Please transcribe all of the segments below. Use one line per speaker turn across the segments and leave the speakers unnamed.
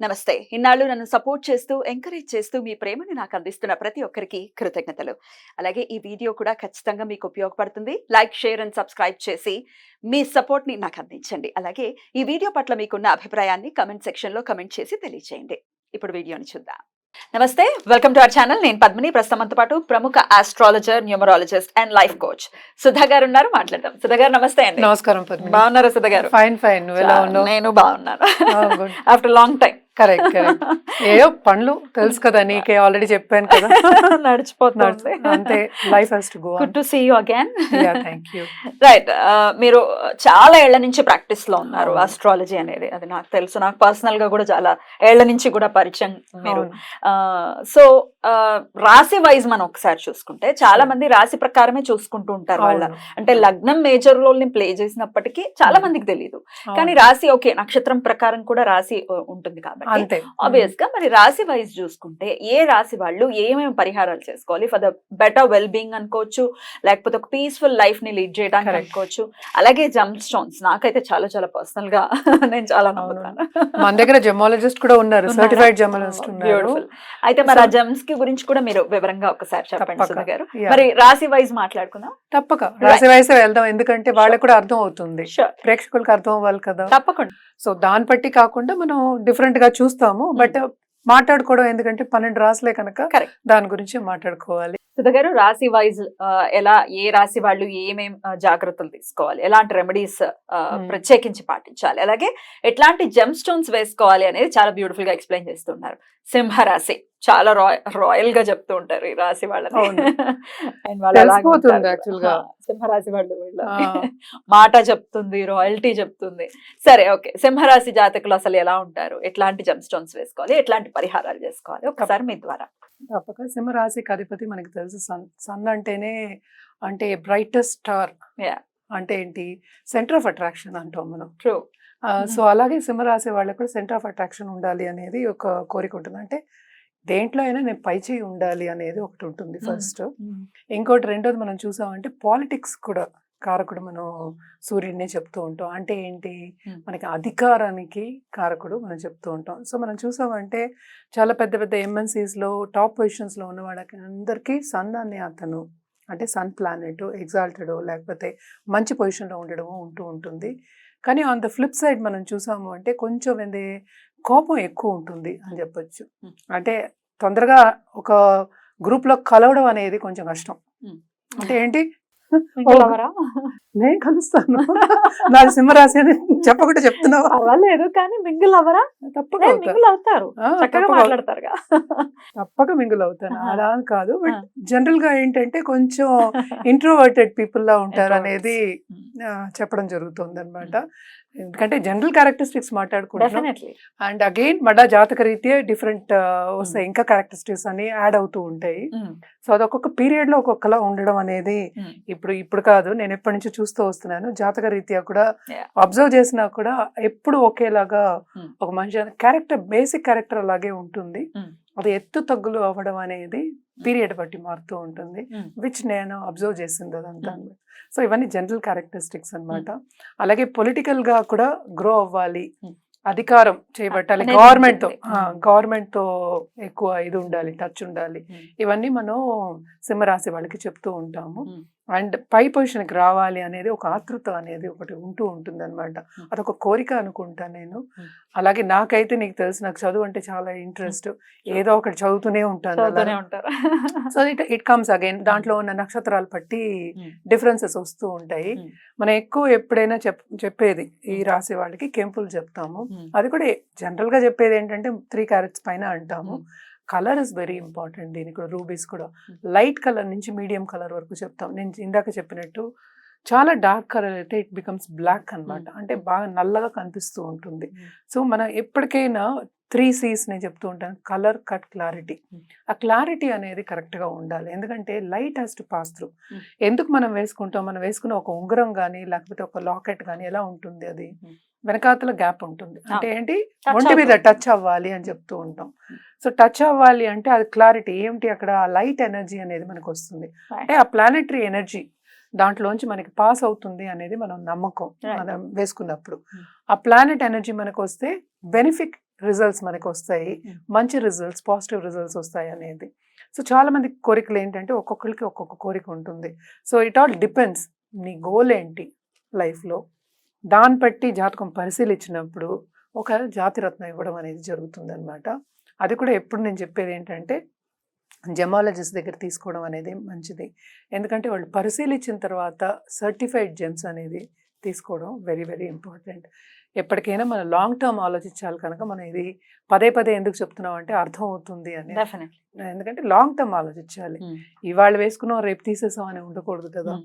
నమస్తే. ఇన్నాళ్ళు నన్ను సపోర్ట్ చేస్తూ, ఎంకరేజ్ చేస్తూ మీ ప్రేమని నాకు అందిస్తున్న ప్రతి ఒక్కరికి కృతజ్ఞతలు. అలాగే ఈ వీడియో కూడా ఖచ్చితంగా మీకు ఉపయోగపడుతుంది. లైక్, షేర్ అండ్ సబ్స్క్రైబ్ చేసి మీ సపోర్ట్‌ని నాకు అందించండి. అలాగే ఈ వీడియో పట్ల మీకున్న అభిప్రాయాన్ని కామెంట్ సెక్షన్‌లో కామెంట్ చేసి తెలియజేయండి. ఇప్పుడు వీడియోని చూద్దాం. నమస్తే. Welcome to our channel. నేను పద్మిని. ప్రస్తుతం మనతో పాటు ప్రముఖ astrologer, numerologist and life coach Sudha గారు ఉన్నారు. మాట్లాడదాం. సుధా గారు నమస్తే అండి.
నమస్కారం పద్మిని.
బాగున్నారా సుధా గారు?
ఫైన్. నువ్వు ఎలా ఉన్నావు?
నేను బాగున్నాను. After long time.
కరెక్ట్. ఏయో పనులు తెలుసు కదా, నీకే ఆల్రెడీ చెప్పాను కదా.
నడిచిపోతుంది
అంతే, life has to go on.
Good to see you again.
Yeah, thank you.
Right. మీరు చాలా ఏళ్ల నుంచి ప్రాక్టీస్ లో ఉన్నారు ఆస్ట్రాలజీ అనేది. అది నాకు తెలుసు. నాకు పర్సనల్ గా కూడా చాలా ఏళ్ల నుంచి కూడా పరిచయం మీరు. సో రాశి వైజ్ మనం ఒకసారి చూసుకుంటే చాలా మంది రాశి ప్రకారమే చూసుకుంటూ ఉంటారు. వాళ్ళ అంటే లగ్నం మేజర్ రోల్ ని ప్లే చేసినప్పటికీ చాలా మందికి తెలియదు. కానీ రాశి ఓకే, నక్షత్రం ప్రకారం కూడా రాశి ఉంటుంది కాబట్టి ఆబ్వియస్ గా మరి రాశి వైజ్ చూసుకుంటే ఏ రాశి వాళ్ళు ఏమేమి పరిహారాలు చేసుకోవాలి for the better well being అనుకోవచ్చు, లేకపోతే ఒక పీస్ఫుల్ లైఫ్ ని లీడ్ చేయడానికి అనుకోవచ్చు. అలాగే జమ్ స్టోన్స్ నాకైతే చాలా చాలా పర్సనల్ గా నేను చాలా నమ్ముతాను.
మన దగ్గర జెమాలజిస్ట్ కూడా ఉన్నారు, సర్టిఫైడ్ జెమాలజిస్ట్ ఉన్నారు.
బ్యూటిఫుల్. అయితే మరి ఆ జమ్స్ కి గురించి కూడా మీరు వివరంగా ఒకసారి చెప్పండి సుధా గారు. మరి రాశి వైజ్ మాట్లాడుకుందాం.
తప్పక రాశి వైజ్ వెళ్దాం, ఎందుకంటే వాళ్ళకి కూడా అర్థం అవుతుంది, ప్రేక్షకులకు అర్థం అవ్వాలి కదా.
తప్పకుండా.
సో దాన్ని బట్టి కాకుండా మనం డిఫరెంట్ గా చూస్తాము, బట్ మాట్లాడుకోవడం ఎందుకంటే 12 రాశులే కనుక దాని గురించి మాట్లాడుకోవాలి.
సుధా గారు, రాశి వైజ్ ఎలా ఏ రాశి వాళ్ళు ఏమేం జాగ్రత్తలు తీసుకోవాలి, ఎలాంటి రెమెడీస్ ప్రత్యేకించి పాటించాలి, అలాగే ఎట్లాంటి జెమ్ స్టోన్స్ వేసుకోవాలి అనేది చాలా బ్యూటిఫుల్ గా ఎక్స్ప్లెయిన్ చేస్తున్నారు. సింహరాశి చాలా రాయల్ గా చెప్తూ ఉంటారు ఈ రాశి వాళ్ళని. సింహరాశి వాళ్ళు మాట చెప్తుంది, రాయల్టీ చెప్తుంది. సరే, ఓకే. సింహరాశి జాతకులు అసలు ఎలా ఉంటారు, ఎట్లాంటి జెమ్ స్టోన్స్ వేసుకోవాలి, ఎట్లాంటి పరిహారాలు చేసుకోవాలి, ఒకసారి మీ ద్వారా.
తప్పక. సింహరాశికి అధిపతి మనకి తెలుసు సన్ అంటేనే అంటే బ్రైటెస్ట్ స్టార్. అంటే ఏంటి, సెంటర్ ఆఫ్ అట్రాక్షన్ అంటాం మనం.
ట్రూ.
సో అలాగే సింహరాశి వాళ్ళకి కూడా సెంటర్ ఆఫ్ అట్రాక్షన్ ఉండాలి అనేది ఒక కోరిక ఉంటుంది. అంటే దేంట్లో అయినా నేను పై చేయి ఉండాలి అనేది ఒకటి ఉంటుంది ఫస్ట్. ఇంకోటి రెండోది మనం చూసామంటే పాలిటిక్స్ కూడా కారకుడు మనం సూర్యుడినే చెప్తూ ఉంటాం. అంటే ఏంటి, మనకి అధికారానికి కారకుడు మనం చెప్తూ ఉంటాం. సో మనం చూసామంటే చాలా పెద్ద పెద్ద ఎంఎన్సీస్లో టాప్ పొజిషన్స్లో ఉన్న వాళ్ళకి అందరికీ సన్ అనే అతను అంటే సన్ ప్లానెట్ ఎగ్జాల్టెడ్ లేకపోతే మంచి పొజిషన్లో ఉండడం ఉంటూ ఉంటుంది. కానీ ఆన్ ద ఫ్లిప్ సైడ్ మనం చూసాము అంటే కొంచెం కోపం ఎక్కువ ఉంటుంది అని చెప్పొచ్చు. అంటే తొందరగా ఒక గ్రూప్లో కలవడం అనేది కొంచెం కష్టం. అంటే ఏంటి, నేను కలుస్తాను, నాది సింహరాశి అని చెప్పకుండా చెప్తున్నావా?
లేదు, కానీ మింగిల్ అవరా? తప్పక మింగిల్ అవుతారు, చక్కగా మాట్లాడతారు,
తప్పక మింగిల్ అవుతాను. అలా కాదు, బట్ జనరల్ గా ఏంటంటే కొంచెం ఇంట్రోవర్టెడ్ పీపుల్ లా ఉంటారు అనేది చెప్పడం జరుగుతుంది అనమాట. ఎందుకంటే జనరల్ క్యారెక్టరిస్టిక్స్ మాట్లాడుకుంటాం, అండ్ అగైన్ మళ్ళా జాతక రీత్యా డిఫరెంట్ వస్తాయి, ఇంకా క్యారెక్టరిస్టిక్స్ అని యాడ్ అవుతూ ఉంటాయి. సో అది ఒక్కొక్క పీరియడ్ లో ఒక్కొక్కలా ఉండడం అనేది ఇప్పుడు కాదు, నేను ఎప్పటి నుంచి చూస్తూ వస్తున్నాను. జాతక రీత్యా కూడా అబ్జర్వ్ చేసినా కూడా ఎప్పుడు ఒకేలాగా ఒక మనిషి క్యారెక్టర్, బేసిక్ క్యారెక్టర్ అలాగే ఉంటుంది. అది ఎత్తు తగ్గులు అవ్వడం అనేది పీరియడ్ బట్టి మారుతూ ఉంటుంది, విచ్ నేను అబ్జర్వ్ చేసింది అదంతా. సో ఇవన్నీ జనరల్ క్యారెక్టరిస్టిక్స్ అన్నమాట. అలాగే పొలిటికల్ గా కూడా గ్రో అవ్వాలి, అధికారం చేపట్టాలి, గవర్నమెంట్ తో ఎక్కువ ఇది ఉండాలి, టచ్ ఉండాలి. ఇవన్నీ మనం సింహరాశి వాళ్ళకి చెప్తూ ఉంటాము. అండ్ పై పొజిషన్కి రావాలి అనేది ఒక ఆతృత అనేది ఒకటి ఉంటూ ఉంటుంది అనమాట. అదొక కోరిక అనుకుంటా నేను. అలాగే నాకైతే నీకు తెలుసు, నాకు చదువు అంటే చాలా ఇంట్రెస్ట్, ఏదో ఒకటి చదువుతూనే ఉంటాను. సో ఇట్ కమ్స్ అగైన్, దాంట్లో ఉన్న నక్షత్రాలు బట్టి డిఫరెన్సెస్ వస్తూ ఉంటాయి. మనం ఎక్కువ ఎప్పుడైనా చెప్పేది ఈ రాశి వాళ్ళకి కెంపులు చెప్తాము. అది కూడా జనరల్ గా చెప్పేది ఏంటంటే 3 క్యారెట్స్ పైన అంటాము. Colour is very important. దీనికి కూడా రూబీస్ కూడా లైట్ కలర్ నుంచి మీడియం కలర్ వరకు చెప్తాం. నేను ఇందాక చెప్పినట్టు చాలా డార్క్ కలర్ అయితే ఇట్ బికమ్స్ బ్లాక్ అనమాట, అంటే బాగా నల్లగా కనిపిస్తూ ఉంటుంది. సో మనం ఎప్పటికైనా 3 C's నేను చెప్తూ ఉంటాను, కలర్, కట్, క్లారిటీ. ఆ క్లారిటీ అనేది కరెక్ట్గా ఉండాలి, ఎందుకంటే light has to pass through. ఎందుకు మనం వేసుకుంటాం, మనం వేసుకున్న ఒక ఉంగరం కానీ లేకపోతే ఒక లాకెట్ కానీ ఎలా ఉంటుంది, అది వెనకాతల గ్యాప్ ఉంటుంది. అంటే ఏంటి, ఒంటి మీద టచ్ అవ్వాలి అని చెప్తూ ఉంటాం. సో టచ్ అవ్వాలి అంటే అది క్లారిటీ ఏమిటి, అక్కడ లైట్ ఎనర్జీ అనేది మనకు వస్తుంది. అంటే ఆ ప్లానెటరీ ఎనర్జీ దాంట్లోంచి మనకి పాస్ అవుతుంది అనేది మనం నమ్మకం మనం వేసుకున్నప్పుడు. ఆ ప్లానెట్ ఎనర్జీ మనకు వస్తే రిజల్ట్స్ మనకి వస్తాయి,
Mm.
మంచి రిజల్ట్స్, పాజిటివ్ రిజల్ట్స్ వస్తాయి అనేది. సో చాలా మంది కోరికలు ఏంటంటే ఒక్కొక్కరికి ఒక్కొక్క కోరిక ఉంటుంది. సో ఇట్ ఆల్ డిపెండ్స్ నీ గోల్ ఏంటి లైఫ్లో, దాన్ని బట్టి జాతకం పరిశీలించినప్పుడు ఒక జాతిరత్నం ఇవ్వడం అనేది జరుగుతుంది అనమాట. అది కూడా ఎప్పుడు నేను చెప్పేది ఏంటంటే జెమాలజిస్ట్ దగ్గర తీసుకోవడం అనేది మంచిది. ఎందుకంటే వాళ్ళు పరిశీలించిన తర్వాత సర్టిఫైడ్ జెమ్స్ అనేది తీసుకోవడం వెరీ వెరీ ఇంపార్టెంట్. ఎప్పటికైనా మనం లాంగ్ టర్మ్ ఆలోచించాలి కనుక మనం ఇది పదే పదే ఎందుకు చెప్తున్నాం అంటే అర్థం అవుతుంది అని.
డెఫినెట్లీ.
ఎందుకంటే లాంగ్ టర్మ్ ఆలోచించాలి. ఇవాళ వేసుకున్నాం రేపు తీసేసాం అని ఉండకూడదు కదా.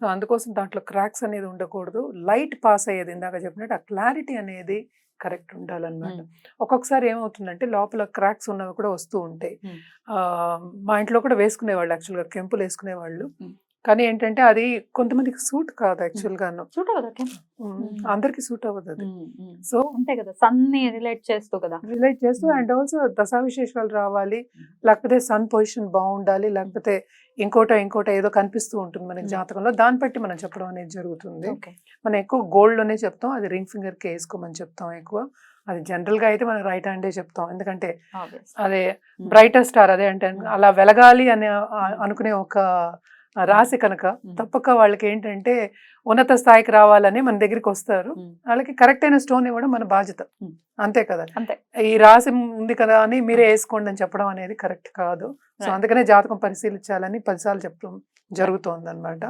సో అందుకోసం దాంట్లో క్రాక్స్ అనేది ఉండకూడదు. లైట్ పాస్ అయ్యేది ఇందాక చెప్పినట్టు ఆ క్లారిటీ అనేది కరెక్ట్ ఉండాలన్నమాట. ఒక్కొక్కసారి ఏమవుతుందంటే లోపల క్రాక్స్ ఉన్నవి కూడా వస్తూ ఉంటాయి. మా ఇంట్లో కూడా వేసుకునేవాళ్ళు, యాక్చువల్గా కెంపులు వేసుకునేవాళ్ళు. కానీ ఏంటంటే అది కొంతమందికి సూట్ కాదు యాక్చువల్గాను,
సూట్ అవ్వదా?
అందరికి సూట్ అవ్వదు అది. సో
అంతే కదా, సన్ ని రిలేట్ చేస్తూ కదా,
రిలేట్ చేస్తూ అండ్ ఆల్సో దశా విశేషాలు రావాలి, లేకపోతే సన్ పొజిషన్ బాగుండాలి, లేకపోతే ఇంకోట ఏదో కనిపిస్తూ ఉంటుంది మనకి జాతకంలో, దాన్ని బట్టి మనం చెప్పడం అనేది జరుగుతుంది. మనం ఎక్కువ గోల్డ్ లోనే చెప్తాం, అది రింగ్ ఫింగర్ కి వేసుకోమని చెప్తాం ఎక్కువ. అది జనరల్ గా అయితే మనం రైట్ హ్యాండే చెప్తాం, ఎందుకంటే అదే బ్రైటర్ స్టార్, అదే అంటే అలా వెలగాలి అని అనుకునే ఒక రాశి కనుక తప్పక వాళ్ళకి ఏంటంటే ఉన్నత స్థాయికి రావాలని మన దగ్గరికి వస్తారు. వాళ్ళకి కరెక్ట్ అయిన స్టోన్ ఇవ్వడం మన బాధ్యత, అంతే కదా. ఈ రాశి ఉంది కదా అని మీరే వేసుకోండి అని చెప్పడం అనేది కరెక్ట్ కాదు. సో అందుకనే జాతకం పరిశీలించాలని 10 సార్లు చెప్పడం జరుగుతోంది అనమాట.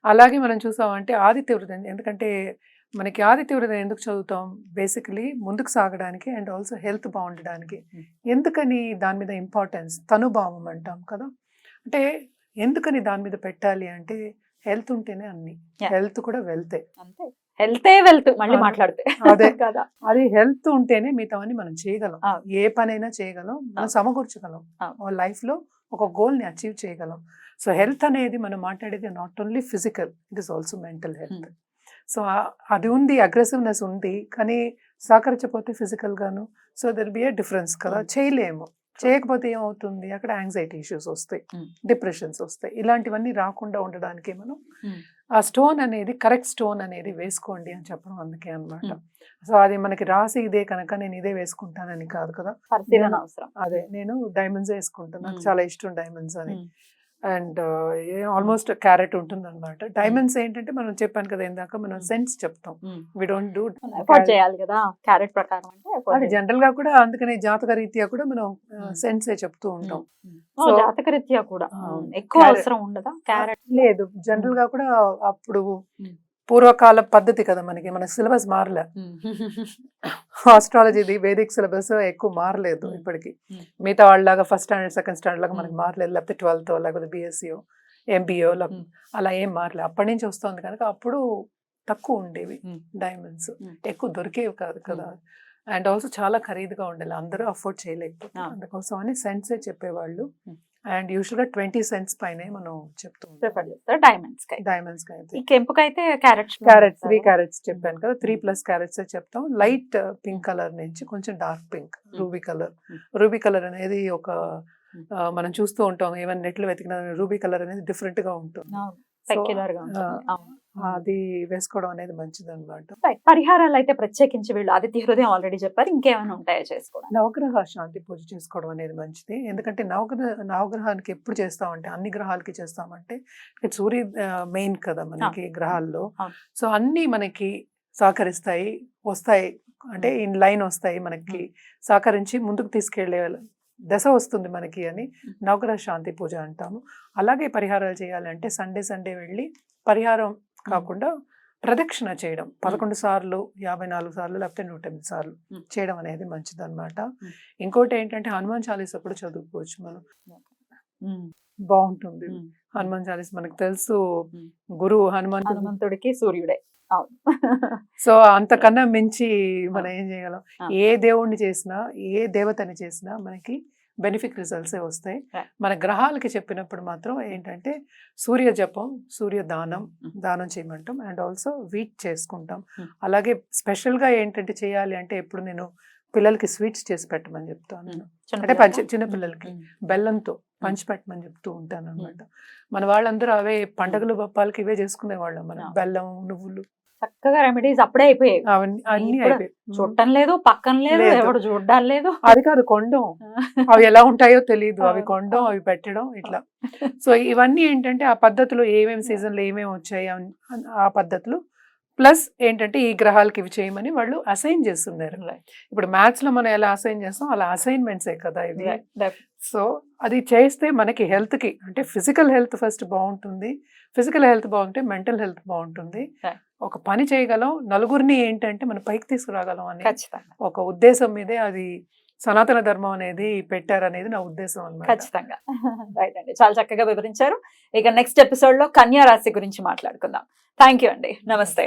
అలాగే మనం చూసామంటే ఆదిత్య హృదయం, ఎందుకంటే మనకి ఆదిత్య హృదయం ఎందుకు చదువుతాం, బేసికలీ ముందుకు సాగడానికి అండ్ ఆల్సో హెల్త్ బాగుండడానికి. ఎందుకని దాని మీద ఇంపార్టెన్స్, తనుభావం అంటాం కదా. అంటే ఎందుకని దాని మీద పెట్టాలి అంటే హెల్త్ ఉంటేనే అన్ని, హెల్త్ కూడా వెళ్తే,
వెళ్తూ మళ్ళీ మాట్లాడితే
అదే కదా, అది హెల్త్ ఉంటేనే మిగతావన్నీ మనం చేయగలం, ఏ పనైనా చేయగలం, మనం సమకూర్చగలం, లైఫ్ లో ఒక గోల్ ని అచీవ్ చేయగలం. సో హెల్త్ అనేది మనం మాట్లాడేది not only physical, it is also mental health. So అది ఉంది, అగ్రెసివ్నెస్ ఉంది, కానీ సహకరించకపోతే ఫిజికల్ గాను, so there be a difference కదా, చేయలేము. చేయకపోతే ఏమవుతుంది, అక్కడ యాంగ్జైటీ ఇష్యూస్ వస్తాయి, డిప్రెషన్స్ వస్తాయి. ఇలాంటివన్నీ రాకుండా ఉండడానికి మనం ఆ స్టోన్ అనేది కరెక్ట్ స్టోన్ అనేది వేసుకోండి అని చెప్పడం అందుకే అన్నమాట. సో అది మనకి రాసి ఇదే కనుక నేను ఇదే వేసుకుంటానని కాదు కదా, అదే నేను డైమండ్స్ వేసుకుంటాను, నాకు చాలా ఇష్టం డైమండ్స్ అని. అండ్ ఆల్మోస్ట్ క్యారెట్ ఉంటుంది అనమాట. డైమండ్స్ ఏంటంటే మనం చెప్పాను కదా ఇందాక, మనం సెన్స్ చెప్తాం, వి డోంట్ డూ
చేయాలి కదా క్యారెట్ ప్రకారం అంటే
జనరల్ గా కూడా, అందుకనే జాతక రీత్యా కూడా మనం సెన్సే చెప్తూ ఉంటాం.
జాతక రీత్యా కూడా ఎక్కువ అవసరం ఉండదా క్యారెట్?
లేదు, జనరల్ గా కూడా అప్పుడు పూర్వకాల పద్ధతి కదా, మన సిలబస్ మారలే, ఆస్ట్రాలజీది వేదిక్ సిలబస్ ఎక్కువ మారలేదు ఇప్పటికి. మిగతా వాళ్ళలాగా ఫస్ట్ స్టాండర్డ్ సెకండ్ స్టాండర్డ్ లాగా మనకి మారలేదు, లేకపోతే 12th లేకపోతే BSc MBA అలా ఏం మారలేదు, అప్పటి నుంచి వస్తుంది కనుక. అప్పుడు తక్కువ ఉండేవి డైమండ్స్, ఎక్కువ దొరికేవి కాదు కదా, అండ్ ఆల్సో చాలా ఖరీదుగా ఉండేది, అందరూ అఫోర్డ్ చేయలేకపోతే, అందుకోసం అని సెన్సే చెప్పేవాళ్ళు. అండ్ యూజువల్ గా 20 cents పైనే మనం చెప్తూ ఉంటాం డైమండ్స్ కి అయితే.
కెంపుకైతే క్యారెట్స్
3 carats చెప్పాను కదా, 3+ carats చెప్తాం. లైట్ పింక్ కలర్ నుంచి కొంచెం డార్క్ పింక్, రూబీ కలర్ అనేది ఒక మనం చూస్తూ ఉంటాం, ఏమైనా నెట్లు వెతికిన రూబీ కలర్ అనేది డిఫరెంట్ గా ఉంటుంది, అది వేసుకోవడం అనేది మంచిది అనమాట.
పరిహారాలు అయితే ప్రత్యేకించి వీళ్ళు ఆదిత్య హృదయం ఆల్రెడీ చెప్పారు, ఇంకేమైనా ఉంటాయో చేసుకోవడం?
నవగ్రహ శాంతి పూజ చేసుకోవడం అనేది మంచిది. ఎందుకంటే నవగ్రహానికి ఎప్పుడు చేస్తామంటే, అన్ని గ్రహాలకి చేస్తామంటే, సూర్య మెయిన్ కదా మనకి గ్రహాల్లో. సో అన్ని మనకి సహకరిస్తాయి, వస్తాయి, అంటే ఇన్ లైన్ వస్తాయి, మనకి సహకరించి ముందుకు తీసుకెళ్లే దశ వస్తుంది మనకి అని నవగ్రహ శాంతి పూజ అంటాము. అలాగే పరిహారాలు చేయాలంటే సండే వెళ్ళి పరిహారం కాకుండా ప్రదక్షిణ చేయడం 11 సార్లు, 54 సార్లు, లేకపోతే 108 సార్లు చేయడం అనేది మంచిది అనమాట. ఇంకోటి ఏంటంటే హనుమాన్ చాలీసా కూడా చదువుకోవచ్చు మనం, బాగుంటుంది. హనుమాన్ చాలీసా మనకు తెలుసు, గురువు హనుమంతుడికి
సూర్యుడే.
సో అంతకన్నా మించి మనం ఏం చేయగలం, ఏ దేవుణ్ణి చేసినా, ఏ దేవతని చేసినా మనకి బెనిఫిట్ రిజల్ట్సే వస్తాయి. మన గ్రహాలకి చెప్పినప్పుడు మాత్రం ఏంటంటే సూర్య జపం, సూర్య దానం చేయమంటాం, అండ్ ఆల్సో వీట్ చేసుకుంటాం. అలాగే స్పెషల్గా ఏంటంటే చేయాలి అంటే, ఎప్పుడు నేను పిల్లలకి స్వీట్స్ చేసి పెట్టమని చెప్తాను, అంటే చిన్న పిల్లలకి బెల్లంతో పంచి పెట్టమని చెప్తూ ఉంటాను అనమాట. మన వాళ్ళందరూ అవే పండగలు బొప్పాలకి ఇవే చేసుకునే వాళ్ళం మనం, బెల్లం, నువ్వులు
చక్కగా రెమెడీస్ అప్పుడే అయిపోయాయి.
అవన్నీ అన్ని
ఇప్పుడు
అయిపోయి
చూడటం లేదు, పక్కన లేదు,
లేదు.
ఎవడు చూడ్డాలు లేదు.
అది కాదు కొండం, అవి ఎలా ఉంటాయో తెలియదు, అవి కొండం, అవి పెట్టడం ఇట్లా. సో ఇవన్నీ ఏంటంటే ఆ పద్ధతిలో ఏమేమి సీజన్లో ఏమేమి వచ్చాయి ఆ పద్ధతులు, ప్లస్ ఏంటంటే ఈ గ్రహాలకి ఇవి చేయమని వాళ్ళు అసైన్ చేస్తున్నారు. ఇప్పుడు మ్యాథ్స్ లో మనం ఎలా అసైన్ చేస్తాం అలా అసైన్మెంట్సే కదా ఇది. సో అది చేస్తే మనకి హెల్త్ కి, అంటే ఫిజికల్ హెల్త్ ఫస్ట్ బాగుంటుంది, ఫిజికల్ హెల్త్ బాగుంటే మెంటల్ హెల్త్ బాగుంటుంది.
Right.
ఒక పని చేయగలం, నలుగురిని ఏంటంటే మనం పైకి తీసుకురాగలం అనే
ఖచ్చితంగా
ఒక ఉద్దేశం మీదే అది సనాతన ధర్మం అనేది పెట్టారనేది నా ఉద్దేశం అన్నమాట.
ఖచ్చితంగా. రైట్ అండి, చాలా చక్కగా వివరించారు. ఇక నెక్స్ట్ ఎపిసోడ్ లో కన్యా రాశి గురించి మాట్లాడుకుందాం. థ్యాంక్ యూ అండి, నమస్తే.